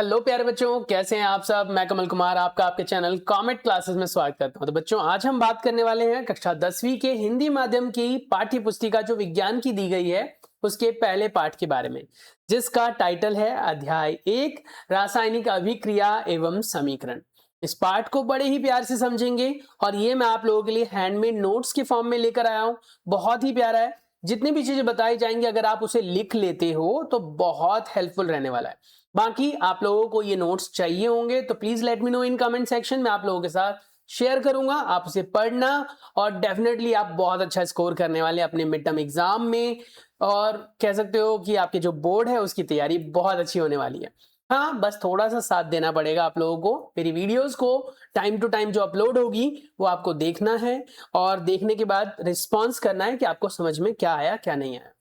Hello प्यारे बच्चों, कैसे हैं आप सब। मैं कमल कुमार आपका आपके चैनल कॉमेट क्लासेस में स्वागत करता हूं। तो बच्चों, आज हम बात करने वाले हैं कक्षा 10वीं के हिंदी माध्यम की पाठ्य पुस्तिका जो विज्ञान की दी गई है उसके पहले पाठ के बारे में, जिसका टाइटल है अध्याय 1 रासायनिक अभिक्रिया एवं समीकरण। इस पाठ को बड़े ही प्यार से समझेंगे और ये मैं आप लोगों के लिए हैंडमेड नोट्स के फॉर्म में लेकर आया हूं। बहुत ही प्यारा है। जितनी भी चीजें बताई जाएंगी अगर आप उसे लिख लेते हो तो बहुत हेल्पफुल रहने वाला है। बाकी आप लोगों को ये नोट्स चाहिए होंगे तो please let me know in comment section में। आप लोगों के साथ शेयर करूंगा, आप उसे पढ़ना और डेफिनेटली आप बहुत अच्छा स्कोर करने वाले अपने मिड टर्म एग्जाम में। और कह सकते हो कि आपके जो बोर्ड है उसकी तैयारी बहुत अच्छी होने वाली है। हाँ, बस थोड़ा सा साथ देना पड़ेगा आप लोगों को। मेरी वीडियोस को टाइम टू टाइम जो अपलोड होगी वो आपको देखना है और देखने के बाद रिस्पॉन्स करना है कि आपको समझ में क्या आया क्या नहीं आया।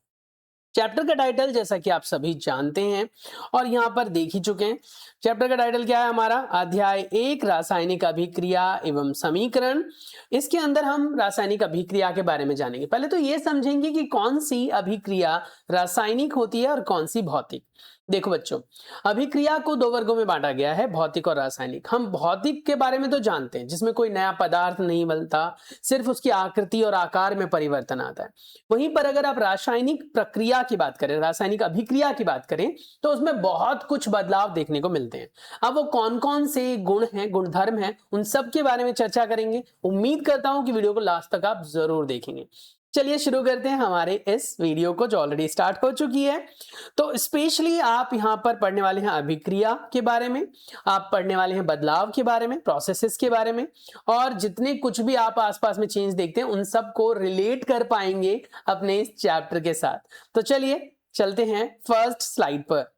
चैप्टर का टाइटल जैसा कि आप सभी जानते हैं और यहां पर देख ही चुके हैं। चैप्टर का टाइटल क्या है हमारा? अध्याय 1 रासायनिक अभिक्रिया एवं समीकरण। इसके अंदर हम रासायनिक अभिक्रिया के बारे में जानेंगे। पहले तो ये समझेंगे कि कौन सी अभिक्रिया रासायनिक होती है और कौन सी भौतिक। देखो बच्चों, अभिक्रिया को दो वर्गों में बांटा गया है, भौतिक और रासायनिक। हम भौतिक के बारे में तो जानते हैं, जिसमें कोई नया पदार्थ नहीं बनता, सिर्फ उसकी आकृति और आकार में परिवर्तन आता है। वहीं पर अगर आप रासायनिक प्रक्रिया की बात करें, रासायनिक अभिक्रिया की बात करें, तो उसमें बहुत कुछ बदलाव देखने को मिलते हैं। अब वो कौन कौन से गुण हैं, गुणधर्म हैं, उन सब के बारे में चर्चा करेंगे। उम्मीद करता हूं कि वीडियो को लास्ट तक आप जरूर देखेंगे। चलिए शुरू करते हैं हमारे इस वीडियो को जो ऑलरेडी स्टार्ट हो चुकी है। तो स्पेशली आप यहां पर पढ़ने वाले हैं अभिक्रिया के बारे में, आप पढ़ने वाले हैं बदलाव के बारे में, प्रोसेसेस के बारे में, और जितने कुछ भी आप आसपास में चेंज देखते हैं उन सब को रिलेट कर पाएंगे अपने इस चैप्टर के साथ। तो चलिए चलते हैं फर्स्ट स्लाइड पर।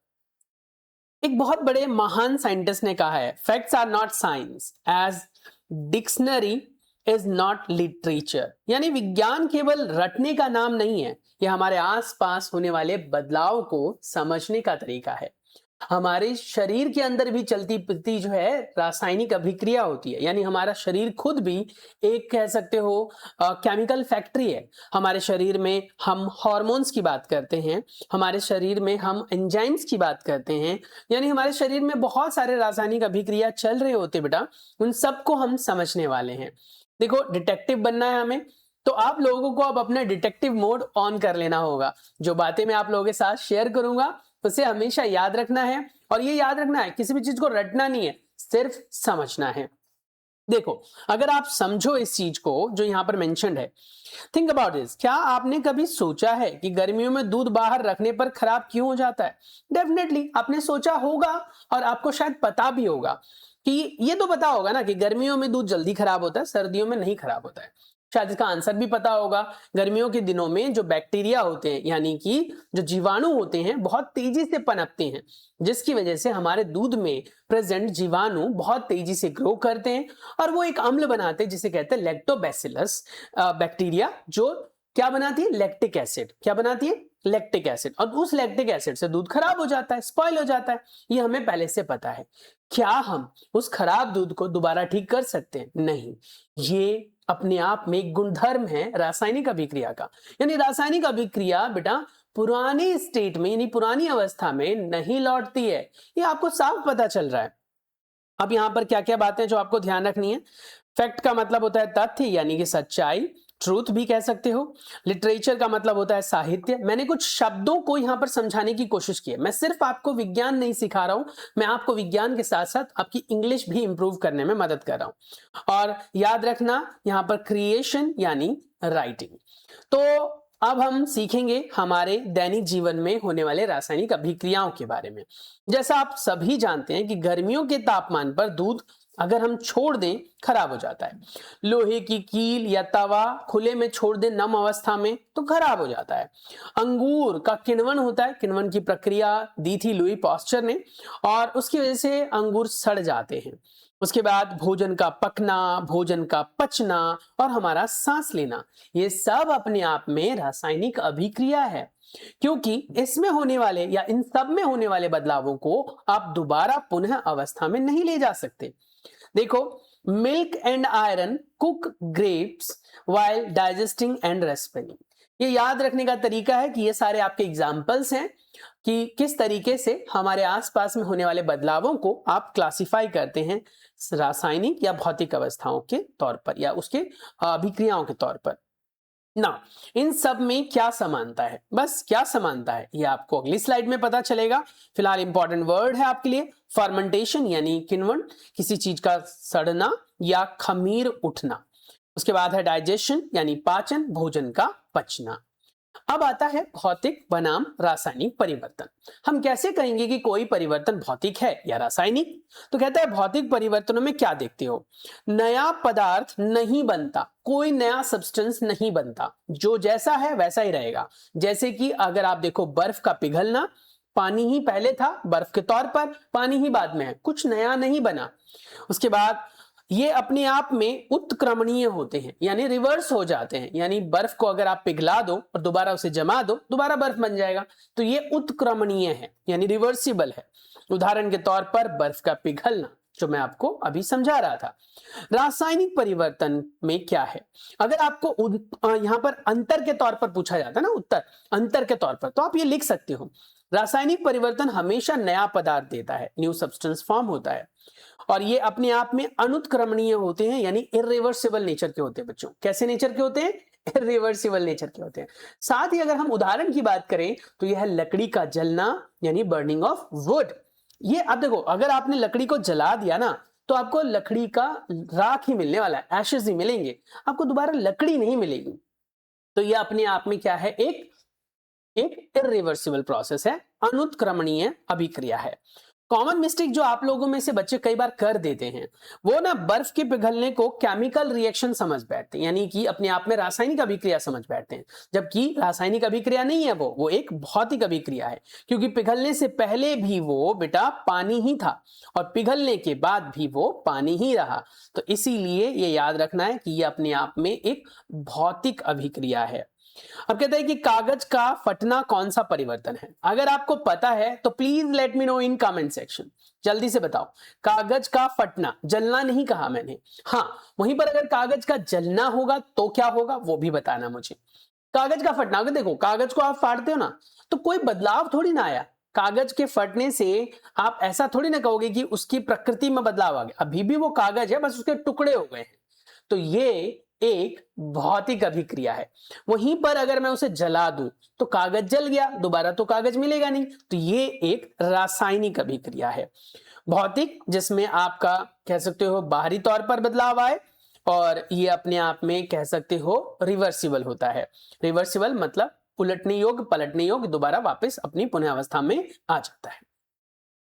एक बहुत बड़े महान साइंटिस्ट ने कहा है, facts are not science as dictionary is not literature. यानी विज्ञान केवल रटने का नाम नहीं है, यह हमारे आसपास होने वाले बदलाव को समझने का तरीका है। हमारे शरीर के अंदर भी चलती फिरती जो है रासायनिक अभिक्रिया होती है। यानी हमारा शरीर खुद भी एक कह सकते हो केमिकल फैक्ट्री है। हमारे शरीर में हम हार्मोन्स की बात करते हैं, हमारे शरीर में हम एंजाइम्स की बात करते हैं। यानी हमारे शरीर में बहुत सारे रासायनिक अभिक्रिया चल रहे होते बेटा, उन सबको हम समझने वाले हैं। देखो, डिटेक्टिव बनना है हमें, तो आप लोगों को अब अपना डिटेक्टिव मोड ऑन कर लेना होगा। जो बातें मैं आप लोगों के साथ शेयर करूंगा उसे हमेशा याद रखना है, और ये याद रखना है किसी भी चीज को रटना नहीं है, सिर्फ समझना है। देखो, अगर आप समझो इस चीज को जो यहां पर मेंशन्ड है, थिंक अबाउट दिस। क्या आपने कभी सोचा है कि गर्मियों में दूध बाहर रखने पर खराब क्यों हो जाता है? डेफिनेटली आपने सोचा होगा और आपको शायद पता भी होगा कि ये तो पता होगा ना कि गर्मियों में दूध जल्दी खराब होता है, सर्दियों में नहीं खराब होता है। शायद इसका आंसर भी पता होगा। गर्मियों के दिनों में जो बैक्टीरिया होते हैं, यानी कि जो जीवाणु होते हैं, बहुत तेजी से पनपते हैं, जिसकी वजह से हमारे दूध में प्रेजेंट जीवाणु बहुत तेजी से ग्रो करते हैं और वो एक अम्ल बनाते हैं जिसे कहते हैं लैक्टोबैसिलस बैक्टीरिया, जो क्या बनाती है? Lactic acid. क्या बनाती है? Lactic acid. और उस लैक्टिक एसिड से दूध खराब हो जाता है, स्पॉइल हो जाता है। ये हमें पहले से पता है। क्या हम उस खराब दूध को दोबारा ठीक कर सकते हैं? नहीं। ये अपने आप में एक गुणधर्म है रासायनिक अभिक्रिया का। यानी रासायनिक अभिक्रिया बेटा पुरानी स्टेट में, यानी पुरानी अवस्था में नहीं लौटती है। ये आपको साफ पता चल रहा है। अब यहां पर क्या क्या बातें जो आपको ध्यान रखनी है। फैक्ट का मतलब होता है तथ्य, यानी कि सच्चाई, ट्रूथ भी कह सकते हो। लिटरेचर का मतलब होता है साहित्य। मैंने कुछ शब्दों को यहां पर समझाने की कोशिश की है। मैं सिर्फ आपको विज्ञान नहीं सिखा रहा हूं, मैं आपको विज्ञान के साथ साथ आपकी इंग्लिश भी इंप्रूव करने में मदद कर रहा हूं। और याद रखना यहां पर क्रिएशन यानी राइटिंग। तो अब हम सीखेंगे हमारे दैनिक जीवन में होने वाले रासायनिक अभिक्रियाओं के बारे में। जैसा आप सभी जानते हैं कि गर्मियों के तापमान पर दूध अगर हम छोड़ दें खराब हो जाता है। लोहे की कील या तवा खुले में छोड़ दें नम अवस्था में तो खराब हो जाता है। अंगूर का किण्वन होता है, किण्वन की प्रक्रिया दी थी लुई पास्चर ने, और उसकी वजह से अंगूर सड़ जाते हैं। उसके बाद भोजन का पकना, भोजन का पचना और हमारा सांस लेना, ये सब अपने आप में रासायनिक अभिक्रिया है। क्योंकि इसमें होने वाले या इन सब में होने वाले बदलावों को आप दोबारा पुनः अवस्था में नहीं ले जा सकते। देखो, milk and iron cook grapes while digesting and respiring. ये याद रखने का तरीका है कि ये सारे आपके एग्जाम्पल्स हैं कि किस तरीके से हमारे आसपास में होने वाले बदलावों को आप क्लासिफाई करते हैं रासायनिक या भौतिक अवस्थाओं के तौर पर या उसके अभिक्रियाओं के तौर पर ना। इन सब में क्या समानता है, बस क्या समानता है ये आपको अगली स्लाइड में पता चलेगा। फिलहाल इंपॉर्टेंट वर्ड है आपके लिए फर्मेंटेशन यानी किण्वन, किसी चीज का सड़ना या खमीर उठना। उसके बाद है डाइजेशन यानी पाचन, भोजन का पचना। अब आता है भौतिक बनाम रासायनिक परिवर्तन। हम कैसे कहेंगे कि कोई परिवर्तन भौतिक है या रासायनिक? तो कहता है भौतिक परिवर्तनों में क्या देखते हो, नया पदार्थ नहीं बनता, कोई नया सब्सटेंस नहीं बनता, जो जैसा है वैसा ही रहेगा। जैसे कि अगर आप देखो बर्फ का पिघलना, पानी ही पहले था बर्फ के तौर पर, पानी ही बाद में है, कुछ नया नहीं बना। उसके बाद ये अपने आप में उत्क्रमणीय होते हैं यानी रिवर्स हो जाते हैं, यानी बर्फ को अगर आप पिघला दो और दोबारा उसे जमा दो, दोबारा बर्फ बन जाएगा। तो ये उत्क्रमणीय है यानी रिवर्सिबल है। उदाहरण के तौर पर बर्फ का पिघलना, जो मैं आपको अभी समझा रहा था। रासायनिक परिवर्तन में क्या है, अगर आपको यहां पर अंतर के तौर पर पूछा जाता है ना, उत्तर अंतर के तौर पर, तो आप ये लिख सकते हो रासायनिक परिवर्तन हमेशा नया पदार्थ देता है, न्यू सब्सटेंस फॉर्म होता है, और ये अपने आप में अनुत्क्रमणीय होते हैं यानी इरिवर्सिबल नेचर के होते हैं। बच्चों कैसे नेचर के होते हैं? इरिवर्सिबल नेचर के होते हैं। साथ ही अगर हम उदाहरण की बात करें तो यह है लकड़ी का जलना यानी बर्निंग ऑफ वुड। ये अब देखो, अगर आपने लकड़ी को जला दिया ना तो आपको लकड़ी का राख ही मिलने वाला है, एशेस ही मिलेंगे, आपको दोबारा लकड़ी नहीं मिलेगी। तो ये अपने आप में क्या है, एक इरिवर्सिबल प्रोसेस है, अनुत्क्रमणीय अभिक्रिया है। कॉमन मिस्टेक जो आप लोगों में से बच्चे कई बार कर देते हैं, वो ना बर्फ के पिघलने को केमिकल रिएक्शन समझ बैठते हैं, यानी कि अपने आप में रासायनिक अभिक्रिया समझ बैठते हैं, जबकि रासायनिक अभिक्रिया नहीं है, वो एक भौतिक अभिक्रिया है। क्योंकि पिघलने से पहले भी वो बेटा पानी ही था और पिघलने के बाद भी वो पानी ही रहा। तो इसीलिए ये याद रखना है कि ये अपने आप में एक भौतिक अभिक्रिया है। अब कहते हैं कि कागज का फटना कौन सा परिवर्तन है? अगर आपको पता है तो please let me know in comment section, जल्दी से बताओ। कागज का फटना, जलना नहीं कहा मैंने, हाँ वहीं पर अगर कागज का जलना होगा तो क्या होगा वो भी बताना मुझे। कागज का फटना, अगर देखो कागज को आप फाड़ते हो ना तो कोई बदलाव थोड़ी ना आया। कागज के फटने से आप ऐसा थोड़ी ना कहोगे कि उसकी प्रकृति में बदलाव आ गया, अभी भी वो कागज है, बस उसके टुकड़े हो गए हैं। तो ये एक भौतिक अभिक्रिया है। वहीं पर अगर मैं उसे जला दूं तो कागज जल गया, दोबारा तो कागज मिलेगा नहीं। तो ये एक रासायनिक अभिक्रिया है। भौतिक जिसमें आपका कह सकते हो बाहरी तौर पर बदलाव आए, और ये अपने आप में कह सकते हो रिवर्सिबल होता है। रिवर्सिबल मतलब उलटने योग्य, पलटने योग्य, दोबारा वापस अपनी पुनः अवस्था में आ जाता है।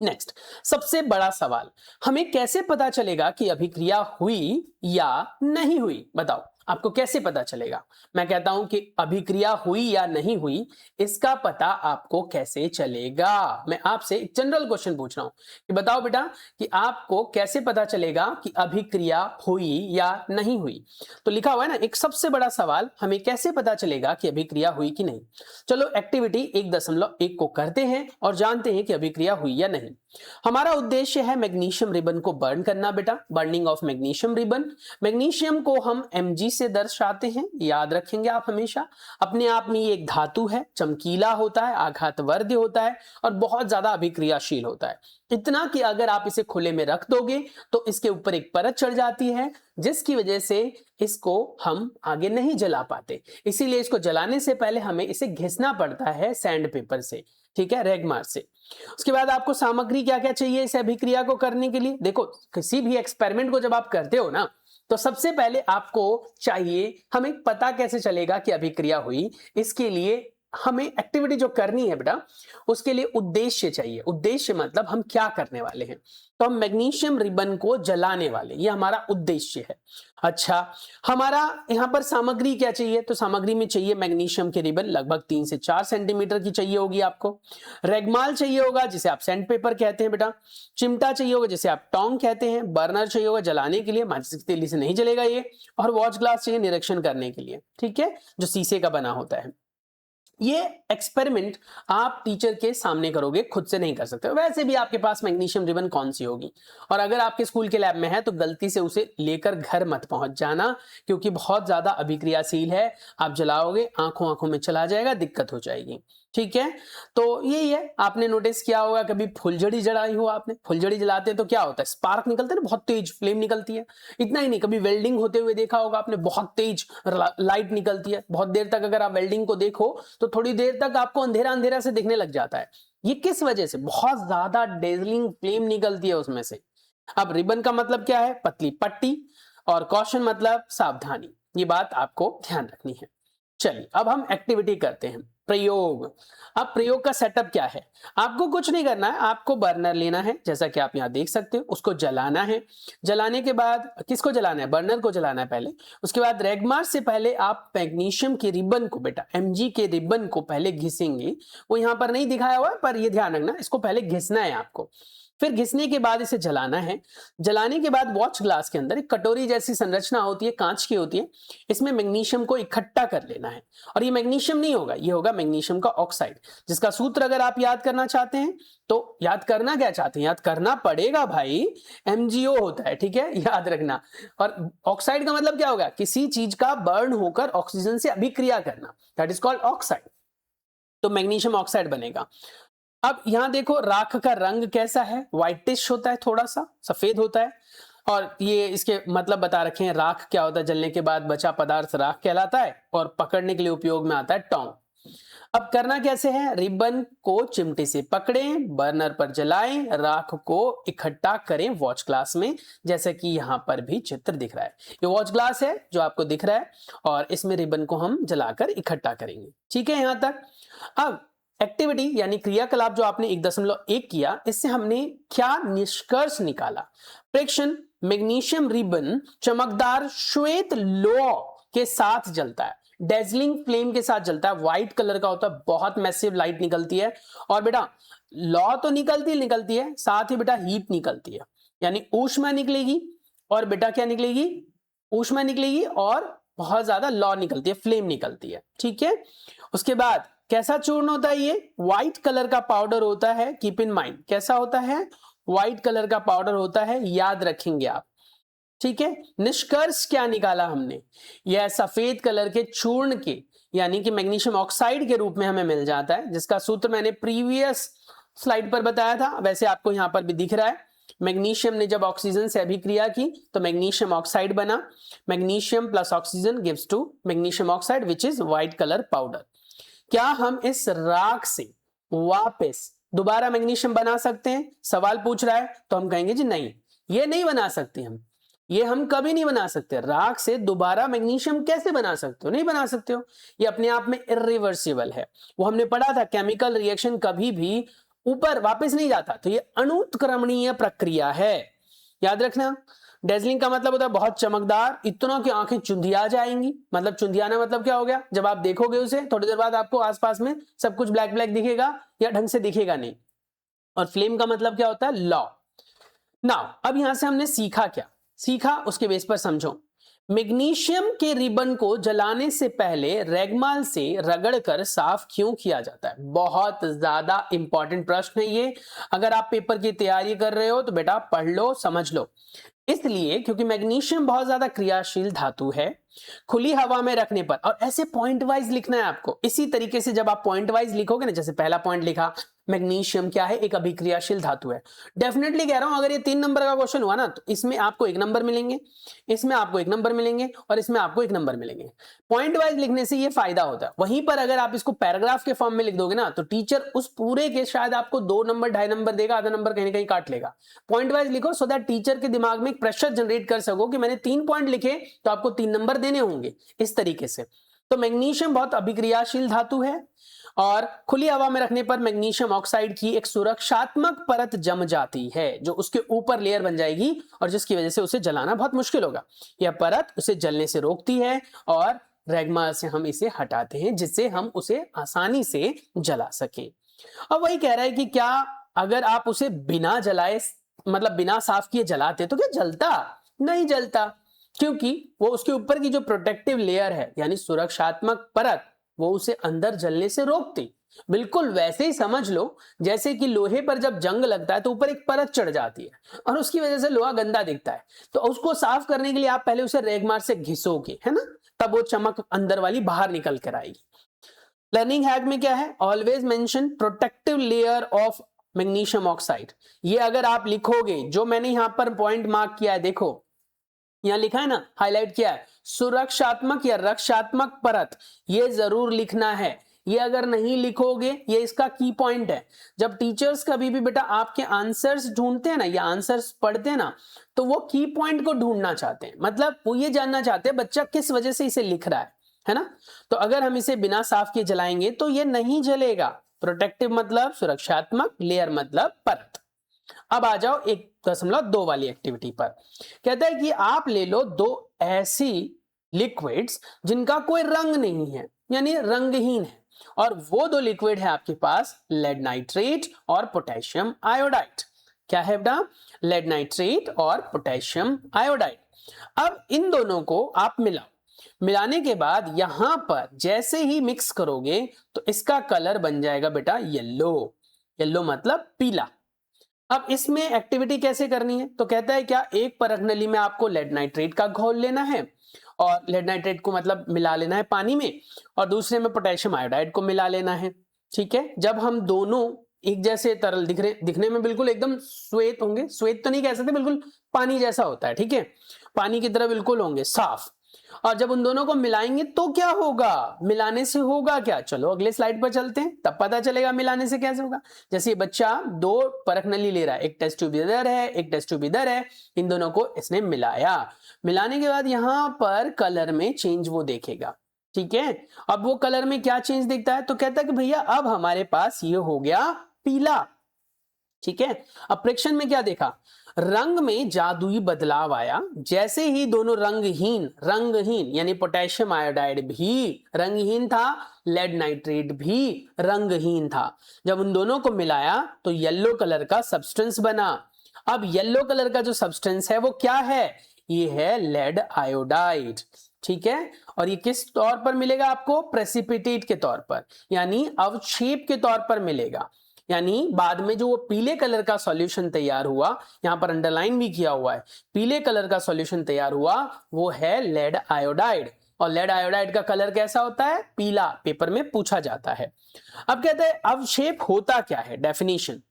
नेक्स्ट, सबसे बड़ा सवाल, हमें कैसे पता चलेगा कि अभिक्रिया हुई या नहीं हुई? बताओ आपको कैसे पता चलेगा? मैं कहता हूं कि अभिक्रिया हुई या नहीं हुई, इसका पता आपको कैसे चलेगा? मैं आपसे जनरल क्वेश्चन पूछ रहा हूं कि बताओ बेटा कि आपको कैसे पता चलेगा कि अभिक्रिया हुई या नहीं हुई। तो लिखा हुआ है ना, एक सबसे बड़ा सवाल, हमें कैसे पता चलेगा कि अभिक्रिया हुई कि नहीं। चलो एक्टिविटी 1.1 को करते हैं और जानते हैं कि अभिक्रिया हुई या नहीं। हमारा उद्देश्य है मैग्नीशियम रिबन को बर्न करना बेटा, burning of magnesium ribbon. Magnesium को हम Mg से दर्शाते हैं, याद रखेंगे आप हमेशा। अपने आप में ये एक धातु है, चमकीला होता है, आघातवर्ध्य होता है और बहुत ज्यादा अभिक्रियाशील होता है। इतना कि अगर आप इसे खुले में रख दोगे तो इसके ऊपर एक परत चढ़ जाती है, जिसकी वजह से इसको हम आगे नहीं जला पाते। इसीलिए इसको जलाने से पहले हमें इसे घिसना पड़ता है सैंड पेपर से, ठीक है, रेगमार से। उसके बाद आपको सामग्री क्या क्या चाहिए इस अभिक्रिया को करने के लिए? देखो किसी भी एक्सपेरिमेंट को जब आप करते हो ना तो सबसे पहले आपको चाहिए, हमें पता कैसे चलेगा कि अभिक्रिया हुई, इसके लिए हमें एक्टिविटी जो करनी है बेटा उसके लिए उद्देश्य चाहिए। उद्देश्य मतलब हम क्या करने वाले हैं, तो हम मैग्नीशियम रिबन को जलाने वाले, ये हमारा उद्देश्य है। अच्छा, हमारा यहां पर सामग्री क्या चाहिए? तो सामग्री में चाहिए मैग्नीशियम के रिबन, लगभग 3 से 4 सेंटीमीटर की चाहिए होगी आपको। रेगमाल चाहिए होगा जिसे आप सैंड पेपर कहते हैं बेटा। चिमटा चाहिए होगा जिसे आप टोंग कहते हैं। बर्नर चाहिए होगा जलाने के लिए, माचिस की तीली से नहीं जलेगा ये। और वॉच ग्लास चाहिए निरीक्षण करने के लिए, ठीक है, जो शीशे का बना होता है। ये एक्सपेरिमेंट आप टीचर के सामने करोगे, खुद से नहीं कर सकते। वैसे भी आपके पास मैग्नीशियम रिबन कौन सी होगी, और अगर आपके स्कूल के लैब में है तो गलती से उसे लेकर घर मत पहुंच जाना, क्योंकि बहुत ज्यादा अभिक्रियाशील है। आप जलाओगे, आंखों आंखों में चला जाएगा, दिक्कत हो जाएगी। ठीक है, तो यही है। आपने नोटिस किया होगा, कभी फुलझड़ी जलाई हो आपने? फुलझड़ी जलाते हैं तो क्या होता है, स्पार्क निकलता है ना, बहुत तेज फ्लेम निकलती है। इतना ही नहीं, कभी वेल्डिंग होते हुए देखा होगा आपने, बहुत तेज लाइट निकलती है। बहुत देर तक अगर आप वेल्डिंग को देखो तो थोड़ी देर तक आपको अंधेरा अंधेरा से दिखने लग जाता है। ये किस वजह से? बहुत ज्यादा डेजलिंग फ्लेम निकलती है उसमें से। अब रिबन का मतलब क्या है? पतली पट्टी, और कॉशन मतलब सावधानी। ये बात आपको ध्यान रखनी है। चलिए अब हम एक्टिविटी करते हैं, प्रयोग। अब प्रयोग का सेटअप क्या है? आपको कुछ नहीं करना है, आपको बर्नर लेना है, जैसा कि आप यहां देख सकते हो, उसको जलाना है। जलाने के बाद किसको जलाना है? बर्नर को जलाना है पहले। उसके बाद रेगमार से पहले आप मैग्नीशियम के रिबन को, बेटा Mg के रिबन को पहले घिसेंगे। वो यहां पर नहीं दिखाया हुआ है, पर ये ध्यान रखना, इसको पहले घिसना है आपको। फिर घिसने के बाद इसे जलाना है। जलाने के बाद वॉच ग्लास के अंदर एक कटोरी जैसी संरचना होती है, कांच की होती है, इसमें मैग्नीशियम को इकट्ठा कर लेना है। और ये मैग्नीशियम नहीं होगा, ये होगा मैग्नीशियम का ऑक्साइड, जिसका सूत्र अगर आप याद करना चाहते हैं तो याद करना क्या चाहते हैं, याद करना पड़ेगा भाई, MgO होता है, ठीक है, याद रखना। और ऑक्साइड का मतलब क्या होगा? किसी चीज का बर्न होकर ऑक्सीजन से अभिक्रिया करना, दैट इज कॉल्ड ऑक्साइड। तो मैग्नीशियम ऑक्साइड बनेगा। अब यहां देखो राख का रंग कैसा है, व्हाइटिश होता है, थोड़ा सा सफेद होता है। और ये इसके मतलब बता रखे हैं, राख क्या होता है, जलने के बाद बचा पदार्थ राख कहलाता है, और पकड़ने के लिए उपयोग में आता है टोंग। अब करना कैसे है? रिबन को चिमटे से पकड़ें, बर्नर पर जलाएं, राख को इकट्ठा करें वॉच ग्लास में, जैसे कि यहां पर भी चित्र दिख रहा है। ये वॉच ग्लास है जो आपको दिख रहा है, और इसमें रिबन को हम जलाकर इकट्ठा करेंगे। ठीक है यहां तक। अब एक्टिविटी यानी क्रियाकलाप जो आपने 1.1 किया, इससे हमने क्या निष्कर्ष निकाला? प्रेक्षण, मैग्नीशियम रिबन चमकदार श्वेत लौ के साथ जलता है, डेजलिंग फ्लेम के साथ जलता है, व्हाइट कलर का होता है, बहुत मैसिव लाइट निकलती है। और बेटा लौ तो निकलती है, साथ ही बेटा हीट निकलती है, यानी ऊष्मा निकलेगी। और बेटा क्या निकलेगी? ऊष्मा निकलेगी, और बहुत ज्यादा लौ निकलती है, फ्लेम निकलती है। ठीक है, उसके बाद कैसा चूर्ण होता है? ये व्हाइट कलर का पाउडर होता है, कीप इन माइंड। कैसा होता है? व्हाइट कलर का पाउडर होता है, याद रखेंगे आप। ठीक है, निष्कर्ष क्या निकाला हमने? यह सफेद कलर के चूर्ण के, यानी कि मैग्नीशियम ऑक्साइड के रूप में हमें मिल जाता है, जिसका सूत्र मैंने प्रीवियस स्लाइड पर बताया था, वैसे आपको यहां पर भी दिख रहा है। मैग्नीशियम ने जब ऑक्सीजन से अभिक्रिया की तो मैग्नीशियम ऑक्साइड बना। Magnesium plus oxygen gives to magnesium oxide which is white colour powder. क्या हम इस राख से वापस दोबारा मैग्नीशियम बना सकते हैं? सवाल पूछ रहा है, तो हम कहेंगे जी नहीं, ये नहीं बना सकते हम, ये हम कभी नहीं बना सकते। राख से दोबारा मैग्नीशियम कैसे बना सकते हो? नहीं बना सकते हो, ये अपने आप में इरिवर्सिबल है। वो हमने पढ़ा था, केमिकल रिएक्शन कभी भी ऊपर वापस नहीं जाता, तो ये अनुत्क्रमणीय प्रक्रिया है, याद रखना। डेजलिंग का मतलब होता है बहुत चमकदार, इतना कि आंखें चुंधिया जाएंगी। मतलब चुंधियाना मतलब क्या हो गया? जब आप देखोगे उसे थोड़ी देर बाद आपको आसपास में सब कुछ ब्लैक ब्लैक दिखेगा, या ढंग से दिखेगा नहीं। और फ्लेम का मतलब क्या होता है? लॉ। नाउ अब यहां से हमने सीखा क्या? सीखा उसके बेस पर समझो। मैग्नीशियम के रिबन को जलाने से पहले रेगमाल से रगड़कर साफ क्यों किया जाता है? बहुत ज्यादा इंपॉर्टेंट प्रश्न है ये। अगर आप पेपर की तैयारी कर रहे हो तो बेटा पढ़ लो, समझ लो। इसलिए क्योंकि मैग्नीशियम बहुत ज्यादा क्रियाशील धातु है, खुली हवा में रखने पर, और ऐसे पॉइंट वाइज लिखना है आपको। इसी तरीके से जब आप पॉइंट वाइज लिखोगे ना, जैसे पहला पॉइंट लिखा, मैग्नीशियम क्या है? एक अभिक्रियाशील धातु है। डेफिनेटली कह रहा हूं, अगर ये 3 नंबर का क्वेश्चन हुआ ना, तो इसमें आपको 1 नंबर मिलेंगे, इसमें आपको 1 नंबर मिलेंगे, और इसमें आपको 1 नंबर मिलेंगे। पॉइंट वाइज लिखने से ये फायदा होता है। वहीं पर अगर आप इसको पैराग्राफ के फॉर्म में लिख दोगे ना, तो टीचर उस पूरे के शायद आपको 2 नंबर 2.5 नंबर देगा, आधा नंबर कहीं ना कहीं काट लेगा। पॉइंट वाइज लिखो, सो दैट टीचर के दिमाग में एक प्रेशर जनरेट कर सको कि मैंने 3 पॉइंट लिखे तो आपको 3 नंबर देने होंगे, इस तरीके से। तो मैग्नीशियम बहुत अभिक्रियाशील धातु है, और खुली हवा में रखने पर मैग्नीशियम ऑक्साइड की एक सुरक्षात्मक परत जम जाती है, जो उसके ऊपर लेयर बन जाएगी, और जिसकी वजह से उसे जलाना बहुत मुश्किल होगा। यह परत उसे जलने से रोकती है, और रेगमाल से हम इसे हटाते हैं, जिससे हम उसे आसानी से जला सकें। अब वही कह रहा है कि क्या अगर आप उसे बिना जलाए, मतलब बिना साफ किए जलाते तो क्या जलता? नहीं जलता, क्योंकि वो उसके ऊपर की जो प्रोटेक्टिव लेयर है, यानी सुरक्षात्मक परत, वो उसे अंदर जलने से रोकती। बिल्कुल वैसे ही समझ लो जैसे कि लोहे पर जब जंग लगता है तो ऊपर एक परत चढ़ जाती है और उसकी वजह से लोहा गंदा दिखता है, तो उसको साफ करने के लिए आप पहले उसे रेगमार से घिसोगे, है ना, तब वो चमक अंदर वाली बाहर निकल कर आएगी। लर्निंग हैक में क्या है, always mention protective layer of magnesium oxide. ये अगर आप लिखोगे, जो मैंने यहां पर पॉइंट मार्क किया है, देखो यहां लिखा है ना, हाईलाइट किया है, सुरक्षात्मक या रक्षात्मक परत, ये जरूर लिखना है। ये अगर नहीं लिखोगे, ये इसका की पॉइंट है। जब टीचर्स कभी भी बेटा आपके आंसर्स ढूंढते हैं ना या आंसर्स पढ़ते हैं ना, तो वो की पॉइंट को ढूंढना चाहते हैं, मतलब वो ये जानना चाहते हैं बच्चा किस वजह से इसे लिख रहा है ना। तो अगर हम इसे बिना साफ किए जलाएंगे तो ये नहीं जलेगा। प्रोटेक्टिव मतलब सुरक्षात्मक, लेयर मतलब परत। अब आ जाओ 1.2 वाली एक्टिविटी पर। कहता है कि आप ले लो दो ऐसी लिक्विड्स जिनका कोई रंग नहीं है, यानी रंगहीन है, और वो दो लिक्विड है आपके पास लेड नाइट्रेट और पोटेशियम आयोडाइड। क्या है बेटा, लेड नाइट्रेट और पोटेशियम आयोडाइड। अब इन दोनों को आप मिलाओ, मिलाने के बाद यहां पर जैसे ही मिक्स करोगे तो इसका कलर बन जाएगा बेटा येलो। येलो मतलब पीला। अब इसमें एक्टिविटी कैसे करनी है, तो कहता है क्या, एक परख नली में आपको लेड नाइट्रेट का घोल लेना है और लेड नाइट्रेट को मतलब मिला लेना है पानी में, और दूसरे में पोटेशियम आयोडाइड को मिला लेना है। ठीक है, जब हम दोनों एक जैसे तरल दिखने में बिल्कुल एकदम श्वेत होंगे, श्वेत तो नहीं कह सकते, बिल्कुल पानी जैसा होता है, ठीक है, पानी की तरह बिल्कुल होंगे साफ, और जब उन दोनों को मिलाएंगे तो क्या होगा, मिलाने से होगा क्या, चलो अगले स्लाइड पर चलते हैं, तब पता चलेगा मिलाने से कैसे होगा। जैसे ये बच्चा दो परख नली ले रहा है, एक टेस्ट ट्यूब इधर है, एक टेस्ट ट्यूब इधर है, इन दोनों को इसने मिलाया, मिलाने के बाद यहां पर कलर में चेंज वो देखेगा। ठीक है, अब वो कलर में क्या चेंज दिखता है, तो कहता है कि भैया अब हमारे पास ये हो गया पीला। ठीक है, अब प्रेक्षण में क्या देखा, रंग में जादुई बदलाव आया। जैसे ही दोनों रंगहीन यानी पोटेशियम आयोडाइड भी रंगहीन था, लेड नाइट्रेट भी रंगहीन था, जब उन दोनों को मिलाया तो येलो कलर का सब्सटेंस बना। अब येलो कलर का जो सब्सटेंस है वो क्या है, ये है लेड आयोडाइड। ठीक है, और ये किस तौर पर मिलेगा आपको, प्रेसिपिटेट के तौर पर, यानी अवक्षेप के तौर पर मिलेगा। यानी बाद में जो वो पीले कलर का सॉल्यूशन तैयार हुआ, यहां पर अंडरलाइन भी किया हुआ है, पीले कलर का सॉल्यूशन तैयार हुआ वो है लेड आयोडाइड, और लेड आयोडाइड का कलर कैसा होता है, पीला, पेपर में पूछा जाता है। अब कहते हैं अवक्षेप होता क्या है, डेफिनेशन,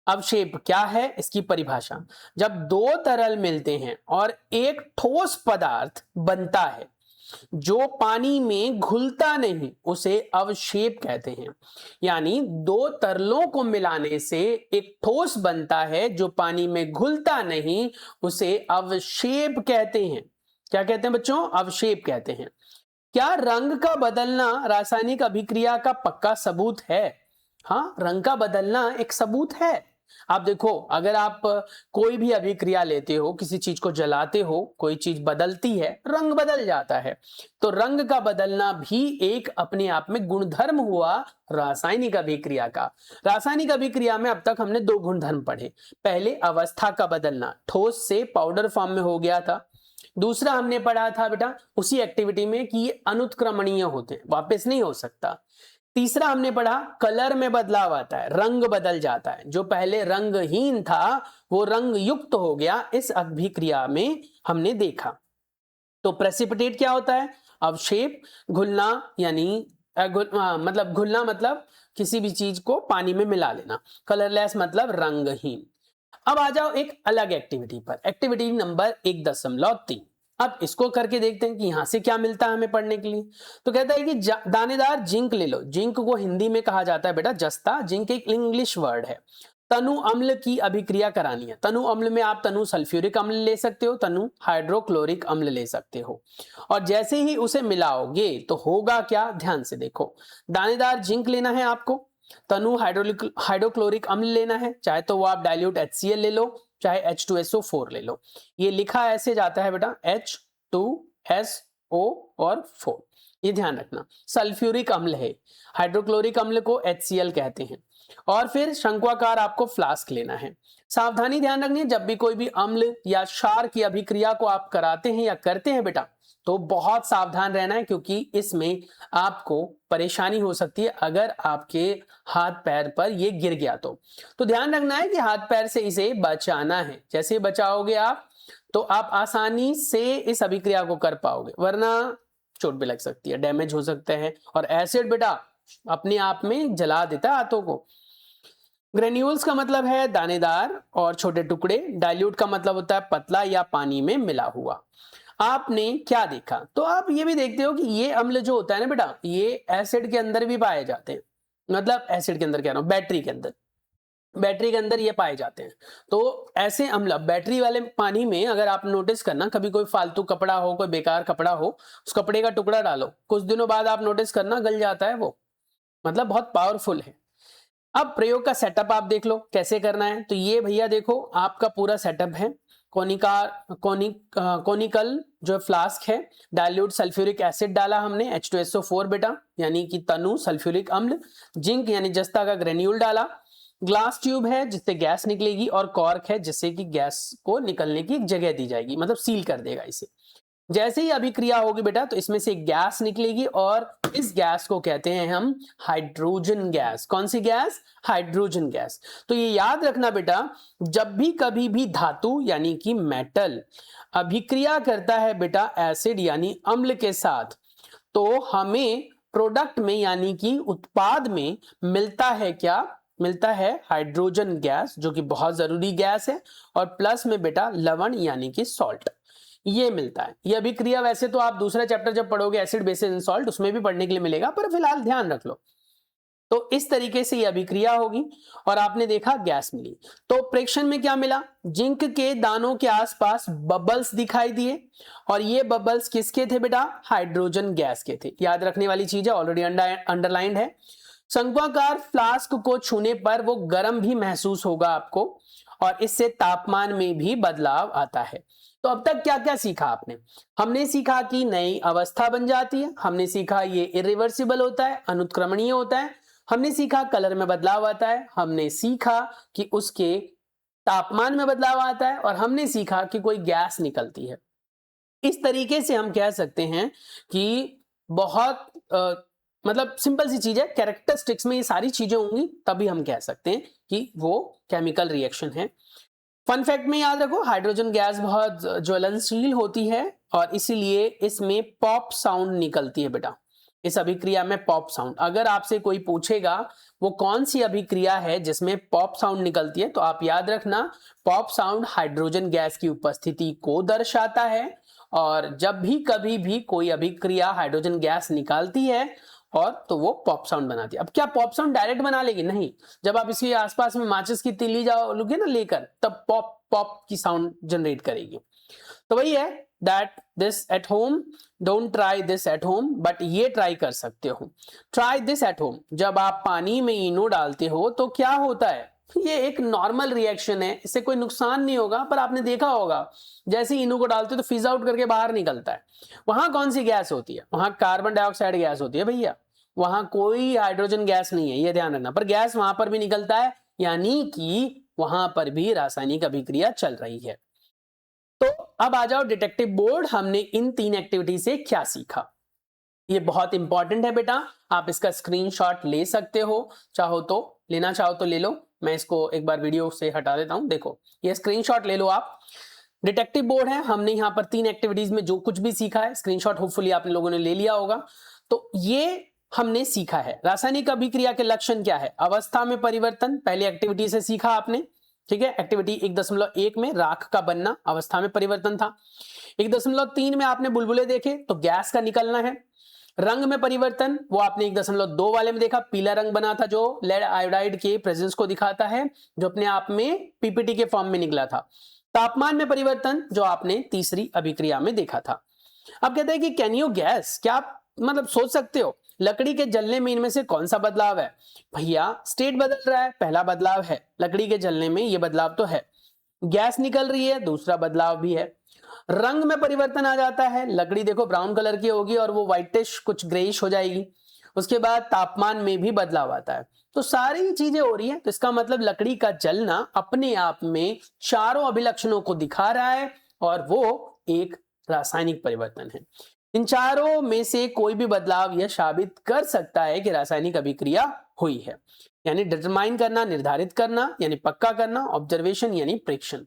अवक्षेप क्या है, इसकी परिभाषा, जब दो तरल मिलते हैं और एक ठोस पदार्थ बनता है जो पानी में घुलता नहीं, उसे अवक्षेप कहते हैं। यानी दो तरलों को मिलाने से एक ठोस बनता है जो पानी में घुलता नहीं, उसे अवक्षेप कहते हैं। क्या कहते हैं बच्चों, अवक्षेप कहते हैं। क्या रंग का बदलना रासायनिक अभिक्रिया का पक्का सबूत है? हाँ, रंग का बदलना एक सबूत है। आप देखो, अगर आप कोई भी अभिक्रिया लेते हो, किसी चीज को जलाते हो, कोई चीज बदलती है, रंग बदल जाता है, तो रंग का बदलना भी एक अपने आप में गुणधर्म हुआ रासायनिक अभिक्रिया का। रासायनिक अभिक्रिया में अब तक हमने दो गुणधर्म पढ़े, पहले अवस्था का बदलना, ठोस से पाउडर फॉर्म में हो गया था। दूसरा हमने पढ़ा था बेटा उसी एक्टिविटी में कि ये अनुत्क्रमणीय होते हैं, वापस नहीं हो सकता। तीसरा हमने पढ़ा कलर में बदलाव आता है, रंग बदल जाता है, जो पहले रंगहीन था वो रंग युक्त हो गया, इस अभिक्रिया में हमने देखा। तो प्रेसिपिटेट क्या होता है, अवक्षेप, घुलना यानी मतलब घुलना मतलब किसी भी चीज को पानी में मिला लेना, कलरलेस मतलब रंगहीन। अब आ जाओ एक अलग एक्टिविटी पर, एक्टिविटी नंबर 1.3। अब इसको करके देखते हैं कि यहां से क्या मिलता है हमें पढ़ने के लिए। तो कहता है कि दानेदार जिंक ले लो। जिंक को हिंदी में कहा जाता है बेटा जस्ता, जिंक एक इंग्लिश वर्ड है। तनु अम्ल की अभिक्रिया करानी है। तनु अम्ल में आप तनु सल्फ्यूरिक अम्ल ले सकते हो, तनु हाइड्रोक्लोरिक अम्ल ले सकते हो, और जैसे ही उसे मिलाओगे तो होगा क्या, ध्यान से देखो, दानेदार जिंक लेना है आपको, तनु हाइड्रोक्लोरिक अम्ल लेना है, चाहे तो वो आप डाइल्यूट HCl ले लो, चाहे H2SO4 ले लो। ये लिखा ऐसे जाता है बेटा H2SO और 4, ये ध्यान रखना। सल्फ्यूरिक अम्ल है, हाइड्रोक्लोरिक अम्ल को HCl कहते हैं। और फिर शंक्वाकार आपको फ्लास्क लेना है। सावधानी ध्यान रखनी है, जब भी कोई भी अम्ल या क्षार की अभिक्रिया को आप कराते हैं या करते हैं बेटा, तो बहुत सावधान रहना है, क्योंकि इसमें आपको परेशानी हो सकती है अगर आपके हाथ पैर पर ये गिर गया तो ध्यान रखना है कि हाथ पैर से इसे बचाना है। जैसे बचाओगे आप तो आप आसानी से इस अभिक्रिया को कर पाओगे, वरना चोट भी लग सकती है, डैमेज हो सकते हैं। और एसिड बेटा अपने आप में जला देता है हाथों को। ग्रेन्यूल्स का मतलब है दानेदार और छोटे टुकड़े। डाइल्यूट का मतलब होता है पतला या पानी में मिला हुआ। आपने क्या देखा, तो आप ये भी देखते हो कि ये अम्ल जो होता है ना बेटा, ये एसिड के अंदर भी पाए जाते हैं। मतलब एसिड के अंदर कह रहा हूं, बैटरी के अंदर ये पाए जाते हैं। तो ऐसे अम्ल बैटरी वाले पानी में अगर आप नोटिस करना, कभी कोई फालतू कपड़ा हो, कोई बेकार कपड़ा हो, उस कपड़े का टुकड़ा डालो, कुछ दिनों बाद आप नोटिस करना गल जाता है वो। मतलब बहुत पावरफुल है। अब प्रयोग का सेटअप आप देख लो कैसे करना है। तो ये भैया देखो आपका पूरा सेटअप है। कोनिकल जो फ्लास्क है, डाइल्यूट सल्फ्यूरिक एसिड डाला हमने H2SO4 बेटा, यानी कि तनु सल्फ्यूरिक अम्ल। जिंक यानी जस्ता का ग्रेन्यूल डाला। ग्लास ट्यूब है जिससे गैस निकलेगी, और कॉर्क है जिससे कि गैस को निकलने की एक जगह दी जाएगी, मतलब सील कर देगा इसे। जैसे ही अभिक्रिया होगी बेटा तो इसमें से गैस निकलेगी, और इस गैस को कहते हैं हम हाइड्रोजन गैस। कौन सी गैस? Hydrogen gas. तो ये याद रखना बेटा, जब भी कभी भी धातु यानी कि मेटल अभिक्रिया करता है बेटा एसिड यानी अम्ल के साथ, तो हमें प्रोडक्ट में यानी कि उत्पाद में मिलता है क्या? मिलता है हाइड्रोजन गैस, जो कि बहुत जरूरी गैस है, और प्लस में बेटा लवण यानी कि सॉल्ट, ये मिलता है। ये अभिक्रिया वैसे तो आप दूसरा चैप्टर जब पढ़ोगे एसिड बेसिस एंड सॉल्ट, उसमें भी पढ़ने के लिए मिलेगा, पर फिलहाल ध्यान रख लो। तो इस तरीके से ये अभिक्रिया होगी और आपने देखा गैस मिली। तो प्रेक्षण में क्या मिला? जिंक के दानों के आसपास बबल्स दिखाई दिए, और ये बबल्स किसके थे बेटा? हाइड्रोजन गैस के थे। याद रखने वाली चीज है, ऑलरेडी अंडरलाइंड है। शंक्वाकार फ्लास्क को छूने पर वो गर्म भी महसूस होगा आपको, और इससे तापमान में भी बदलाव आता है। तो अब तक क्या क्या सीखा आपने? हमने सीखा कि नई अवस्था बन जाती है, हमने सीखा ये इरिवर्सिबल होता है, अनुत्क्रमणीय होता है, हमने सीखा कलर में बदलाव आता है, हमने सीखा कि उसके तापमान में बदलाव आता है, और हमने सीखा कि कोई गैस निकलती है। इस तरीके से हम कह सकते हैं कि बहुत मतलब सिंपल सी चीज है, कैरेक्टरिस्टिक्स में ये सारी चीजें होंगी तभी हम कह सकते हैं कि वो केमिकल रिएक्शन है। फन फैक्ट में याद रखो, हाइड्रोजन गैस बहुत ज्वलनशील होती है, और इसीलिए इसमें पॉप साउंड निकलती है बेटा। इस अभिक्रिया में पॉप साउंड, अगर आपसे कोई पूछेगा वो कौन सी अभिक्रिया है जिसमें पॉप साउंड निकलती है, तो आप याद रखना पॉप साउंड हाइड्रोजन गैस की उपस्थिति को दर्शाता है। और जब भी कभी भी कोई अभिक्रिया हाइड्रोजन गैस निकालती है और तो वो पॉप साउंड बनाती है। अब क्या पॉप साउंड डायरेक्ट बना लेगी? नहीं, जब आप इसके आसपास में माचिस की तीली जाओगे ना लेकर, तब पॉप पॉप की साउंड जनरेट करेगी। तो वही है that this at home, don't try this at home, but ये ट्राई कर सकते हो। ट्राई दिस एट होम, जब आप पानी में इनो डालते हो तो क्या होता है? ये एक नॉर्मल रिएक्शन है, इससे कोई नुकसान नहीं होगा, पर आपने देखा होगा जैसे इनो को डालते हो तो फिज आउट करके बाहर निकलता है। वहां कौन सी गैस होती है? वहां कार्बन डाइऑक्साइड गैस होती है भैया, वहां कोई हाइड्रोजन गैस नहीं है, ये ध्यान रखना। पर गैस वहां पर भी निकलता है, यानी कि वहां पर भी रासायनिक अभिक्रिया चल रही है। तो अब आ जाओ डिटेक्टिव बोर्ड, हमने इन 3 एक्टिविटी से क्या सीखा? ये बहुत इंपॉर्टेंट है बेटा, आप इसका स्क्रीनशॉट ले सकते हो, चाहो तो लेना चाहो तो ले लो। मैं इसको एक बार वीडियो से हटा देता हूं, देखो ये स्क्रीनशॉट ले लो आप। डिटेक्टिव बोर्ड है, हमने यहाँ पर 3 एक्टिविटीज में जो कुछ भी सीखा है, स्क्रीनशॉट होपफुली आप लोगों ने ले लिया होगा। तो ये हमने सीखा है रासायनिक अभिक्रिया के लक्षण क्या है। अवस्था में परिवर्तन पहली एक्टिविटी से सीखा आपने, ठीक है। एक्टिविटी 1.1 में राख का बनना अवस्था में परिवर्तन था। 1.3 में आपने बुलबुले देखे तो गैस का निकलना है। रंग में परिवर्तन वो आपने 1.2 वाले में देखा, पीला रंग बना था जो लेड आयोडाइड के प्रेजेंस को दिखाता है, जो अपने आप में पीपीटी के फॉर्म में निकला था। तापमान में परिवर्तन जो आपने तीसरी अभिक्रिया में देखा था। अब कहते हैं कि कैन यू गैस, क्या आप मतलब सोच सकते हो लकड़ी के जलने में इनमें से कौन सा बदलाव है? भैया स्टेट बदल रहा है, पहला बदलाव है। लकड़ी के जलने में ये बदलाव तो है। गैस निकल रही है, दूसरा बदलाव भी है। रंग में परिवर्तन आ जाता है, लकड़ी देखो ब्राउन कलर की होगी और वो व्हाइटिश कुछ ग्रेइश हो जाएगी। उसके बाद तापमान में भी बदलाव आता है। तो सारी चीजें हो रही है, तो इसका मतलब लकड़ी का जलना अपने आप में चारों अभिलक्षणों को दिखा रहा है और वो एक रासायनिक परिवर्तन है। इन चारों में से कोई भी बदलाव यह साबित कर सकता है कि रासायनिक अभिक्रिया हुई है। यानी डिटरमाइन करना, निर्धारित करना यानी पक्का करना, ऑब्जर्वेशन यानी प्रेक्षण।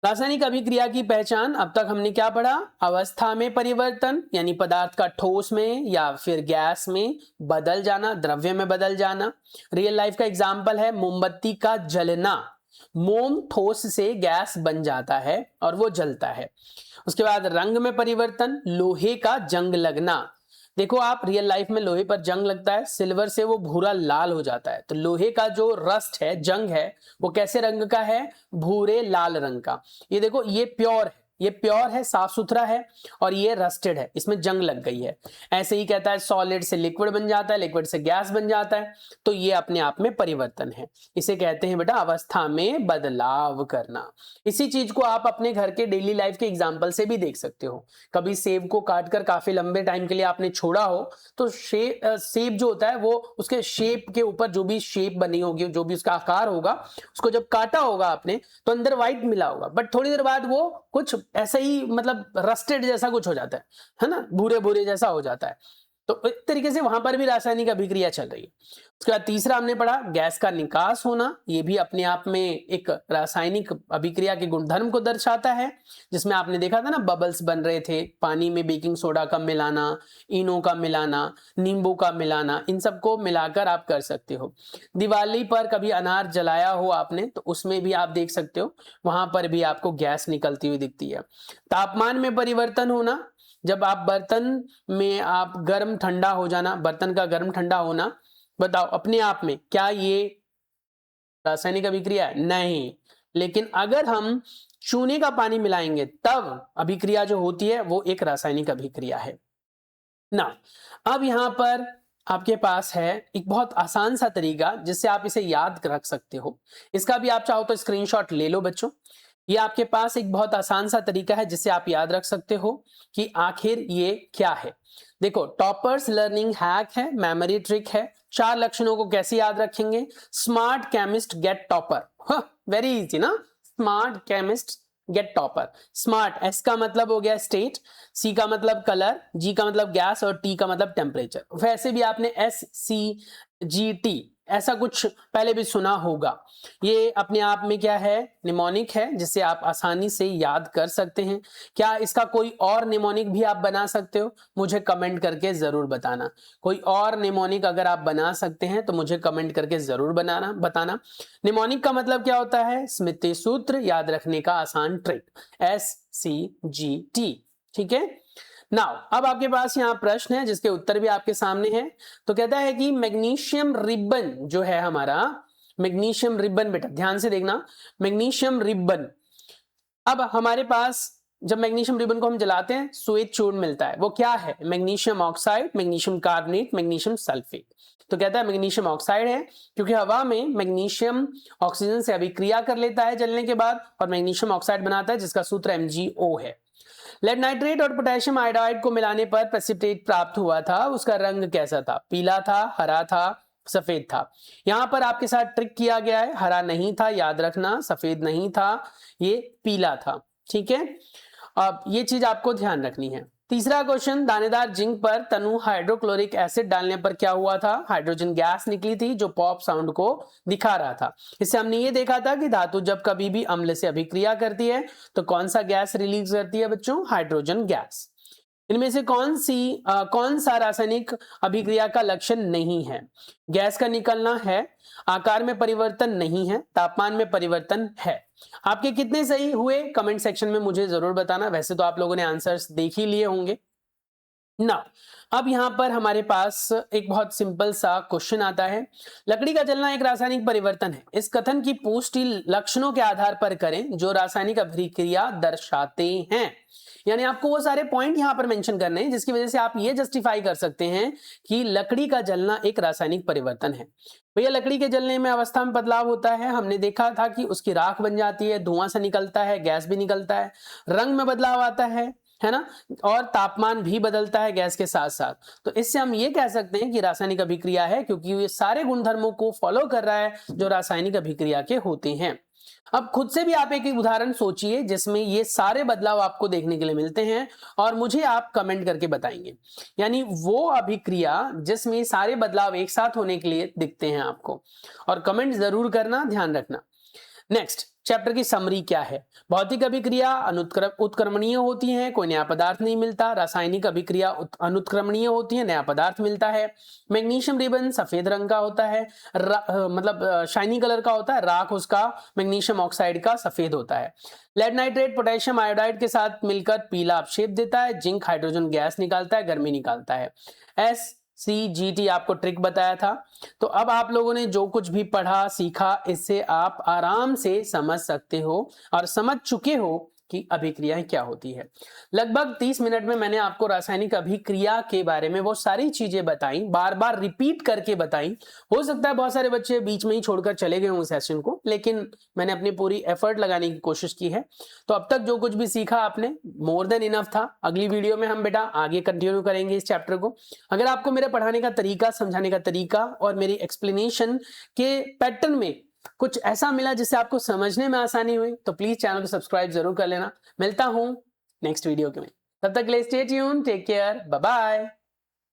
रासायनिक अभिक्रिया की पहचान अब तक हमने क्या पढ़ा? अवस्था में परिवर्तन यानी पदार्थ का ठोस में या फिर गैस में बदल जाना, द्रव्य में बदल जाना। रियल लाइफ का एग्जाम्पल है मोमबत्ती का जलना। मोम ठोस से गैस बन जाता है और वो जलता है। उसके बाद रंग में परिवर्तन, लोहे का जंग लगना। देखो आप रियल लाइफ में लोहे पर जंग लगता है, सिल्वर से वो भूरा लाल हो जाता है। तो लोहे का जो रस्ट है, जंग है, वो कैसे रंग का है? भूरे लाल रंग का। ये देखो ये प्योर है, ये प्योर है, साफ सुथरा है, और ये रस्टेड है, इसमें जंग लग गई है। ऐसे ही कहता है सॉलिड से लिक्विड बन जाता है, लिक्विड से गैस बन जाता है। तो ये अपने आप में परिवर्तन है। इसे कहते हैं बेटा अवस्था में बदलाव करना। इसी चीज को आप अपने घर के डेली लाइफ के एग्जाम्पल से भी देख सकते हो। कभी सेब को काटकर काफी लंबे टाइम के लिए आपने छोड़ा हो, तो सेब जो होता है वो उसके शेप के ऊपर जो भी शेप बनी होगी, जो भी उसका आकार होगा, उसको जब काटा होगा आपने तो अंदर व्हाइट मिला होगा, बट थोड़ी देर बाद वो कुछ ऐसा ही मतलब रस्टेड जैसा कुछ हो जाता है ना, भूरे भूरे जैसा हो जाता है। तो एक तरीके से वहां पर भी रासायनिक अभिक्रिया चल रही है। उसके बाद तीसरा हमने पढ़ा गैस का निकास होना। ये भी अपने आप में एक रासायनिक अभिक्रिया के गुणधर्म को दर्शाता है, जिसमें आपने देखा था ना बबल्स बन रहे थे, पानी में बेकिंग सोडा का मिलाना, इनो का मिलाना, नींबू का मिलाना, इन सबको मिलाकर आप कर सकते हो। दिवाली पर कभी अनार जलाया हो आपने, तो उसमें भी आप देख सकते हो, वहां पर भी आपको गैस निकलती हुई दिखती है। तापमान में परिवर्तन होना, जब आप बर्तन में आप गर्म ठंडा हो जाना, बर्तन का गर्म ठंडा होना, बताओ अपने आप में क्या ये रासायनिक अभिक्रिया है? नहीं। लेकिन अगर हम चूने का पानी मिलाएंगे तब अभिक्रिया जो होती है वो एक रासायनिक अभिक्रिया है ना। अब यहां पर आपके पास है एक बहुत आसान सा तरीका जिससे आप इसे याद रख सकते हो। इसका भी आप चाहो तो स्क्रीनशॉट ले लो बच्चों। ये आपके पास एक बहुत आसान सा तरीका है जिससे आप याद रख सकते हो कि आखिर ये क्या है। देखो टॉपर्स लर्निंग हैक है, मेमोरी ट्रिक है। 4 लक्षणों को कैसे याद रखेंगे? Smart chemist get topper, very easy ना। Smart chemist get topper. Smart, S का मतलब हो गया स्टेट, सी का मतलब कलर, जी का मतलब गैस और टी का मतलब टेम्परेचर। वैसे भी आपने SCGT ऐसा कुछ पहले भी सुना होगा। ये अपने आप में क्या है? निमोनिक है, जिसे आप आसानी से याद कर सकते हैं। क्या इसका कोई और निमोनिक भी आप बना सकते हो? मुझे कमेंट करके जरूर बताना। कोई और निमोनिक अगर आप बना सकते हैं तो मुझे कमेंट करके जरूर बताना। निमोनिक का मतलब क्या होता है? स्मृति सूत्र, याद रखने का आसान ट्रिक, SCGT। ठीक है। नाउ अब आपके पास यहां प्रश्न है जिसके उत्तर भी आपके सामने है। तो कहता है कि मैग्नीशियम रिबन जो है हमारा, मैग्नीशियम रिबन, बेटा ध्यान से देखना, मैग्नीशियम रिबन। अब हमारे पास जब मैग्नीशियम रिबन को हम जलाते हैं श्वेत चूर्ण मिलता है। वो क्या है? Magnesium oxide, magnesium carbonate, magnesium sulphate. तो कहता है मैग्नीशियम ऑक्साइड है क्योंकि हवा में मैग्नीशियम ऑक्सीजन से अभिक्रिया कर लेता है जलने के बाद और मैग्नीशियम ऑक्साइड बनाता है, जिसका सूत्र MgO है। लेड नाइट्रेट और पोटेशियम आयोडाइड को मिलाने पर प्रेसिपिटेट प्राप्त हुआ था। उसका रंग कैसा था? पीला था, हरा था, सफेद था। यहां पर आपके साथ ट्रिक किया गया है, हरा नहीं था याद रखना, सफेद नहीं था, ये पीला था। ठीक है, अब ये चीज आपको ध्यान रखनी है। तीसरा क्वेश्चन, दानेदार जिंक पर तनु हाइड्रोक्लोरिक एसिड डालने पर क्या हुआ था? हाइड्रोजन गैस निकली थी जो पॉप साउंड को दिखा रहा था। इससे हमने ये देखा था कि धातु जब कभी भी अम्ल से अभिक्रिया करती है तो कौन सा गैस रिलीज करती है बच्चों? Hydrogen gas. इनमें से कौन सा रासायनिक अभिक्रिया का लक्षण नहीं है? गैस का निकलना है, आकार में परिवर्तन नहीं है, तापमान में परिवर्तन है। आपके कितने सही हुए कमेंट सेक्शन में मुझे जरूर बताना। वैसे तो आप लोगों ने आंसर्स देख ही लिए होंगे ना। अब यहां पर हमारे पास एक बहुत सिंपल सा क्वेश्चन आता है, लकड़ी का जलना एक रासायनिक परिवर्तन है। इस कथन की पुष्टि लक्षणों के आधार पर करें जो रासायनिक अभिक्रिया दर्शाते हैं। यानी आपको वो सारे पॉइंट यहां पर मेंशन करने हैं जिसकी वजह से आप ये जस्टिफाई कर सकते हैं कि लकड़ी का जलना एक रासायनिक परिवर्तन है। भैया लकड़ी के जलने में अवस्था में बदलाव होता है, हमने देखा था कि उसकी राख बन जाती है, धुआं से निकलता है, गैस भी निकलता है। रंग में बदलाव आता है, है ना, और तापमान भी बदलता है गैस के साथ साथ। तो इससे हम ये कह सकते हैं कि रासायनिक अभिक्रिया है, क्योंकि ये सारे गुणधर्मों को फॉलो कर रहा है जो रासायनिक अभिक्रिया के होते हैं। अब खुद से भी आप एक उदाहरण सोचिए जिसमें ये सारे बदलाव आपको देखने के लिए मिलते हैं और मुझे आप कमेंट करके बताएंगे, यानी वो अभिक्रिया जिसमें सारे बदलाव एक साथ होने के लिए दिखते हैं आपको, और कमेंट जरूर करना, ध्यान रखना। नेक्स्ट चैप्टर की समरी क्या है? भौतिक अभिक्रिया उत्क्रमणीय होती है, कोई नया पदार्थ नहीं मिलता। रासायनिक अभिक्रिया अनुत्क्रमणीय होती है, नया पदार्थ मिलता है। मैग्नीशियम रिबन सफेद रंग का होता है, मतलब शाइनी कलर का होता है, राख उसका मैग्नीशियम ऑक्साइड का सफेद होता है। लेड नाइट्रेट पोटेशियम आयोडाइड के साथ मिलकर पीला अपशेप देता है। जिंक हाइड्रोजन गैस निकालता है, गर्मी निकालता है। SCGT आपको ट्रिक बताया था। तो अब आप लोगों ने जो कुछ भी पढ़ा सीखा, इससे आप आराम से समझ सकते हो और समझ चुके हो कि अभिक्रियाएं क्या होती है। लगभग 30 मिनट में मैंने आपको रासायनिक अभिक्रिया के बारे में वो सारी चीजें बताई, बार बार रिपीट करके बताई। हो सकता है बहुत सारे बच्चे बीच में ही छोड़कर चले गए हों सेशन को, लेकिन मैंने अपनी पूरी एफर्ट लगाने की कोशिश की है। तो अब तक जो कुछ भी सीखा आपने, मोर देन इनफ था। अगली वीडियो में हम बेटा आगे कंटिन्यू करेंगे इस चैप्टर को। अगर आपको मेरे पढ़ाने का तरीका, समझाने का तरीका और मेरी एक्सप्लेनेशन के पैटर्न में कुछ ऐसा मिला जिससे आपको समझने में आसानी हुई, तो प्लीज चैनल को सब्सक्राइब जरूर कर लेना। मिलता हूं नेक्स्ट वीडियो के में, तब तक के लिए stay tuned, take care, bye bye.